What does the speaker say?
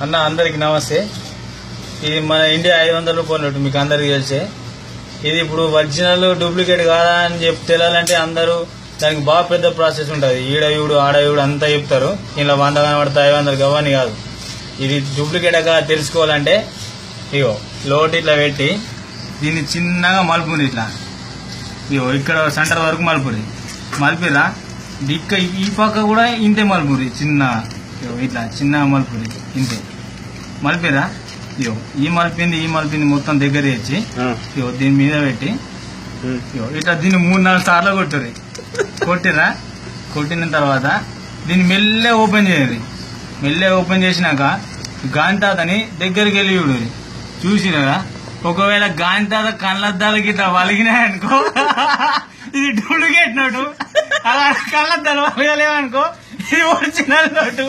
అన్న అందరికి నమస్తే. ఇది మన ఇండియా 500 రూపాయల నోటు, మీకు అందరికి తెలిసే. ఇది ఇప్పుడు ఒరిజినల్ డూప్లికేట్ కాదా అని తెలియాలంటే అందరూ దానికి బాగా పెద్ద ప్రాసెస్ ఉంటుంది. ఈడయుడు ఆడయుడు అంతా చెప్తారు. ఇలా 100 కనబడతాయి 500 గవ్వని కాదు. ఇది డూప్లికేట్ కాదా తెలుసుకోవాలంటే ఇగో లోటు ఇట్లా పెట్టి దీన్ని చిన్నగా మలుపుని ఇట్లా ఇగో ఇక్కడ సెంటర్ వరకు మలుపురి మలిపిరా. దిక్క ఈ పక్క కూడా ఇంతే మలుపురి చిన్నగా ఇట్లా చిన్నగా మలుపురి ఇంతే మలిపిరా. ఇగో ఈ మలిపింది మొత్తం దగ్గర తెచ్చి ఇగో దీని మీద పెట్టి ఇగో ఇట్లా దీన్ని 3-4 సార్లు కొట్టుర్రి. కొట్టిరా. కొట్టిన తర్వాత దీన్ని మెల్లె ఓపెన్ చేయాలి. మెల్లె ఓపెన్ చేసినాక గాంతాతని దగ్గరికి వెళ్ళి చూడు. చూసిరా ఒకవేళ గాంతాత కళ్ళద్దాలకి ఇట్లా వలిగినాయనుకో ఇది డూప్లికేట్ నోటు. అలా కళ్ళద్దాలు వలగలేవనుకో ఇది ఒరిజినల్ నోటు.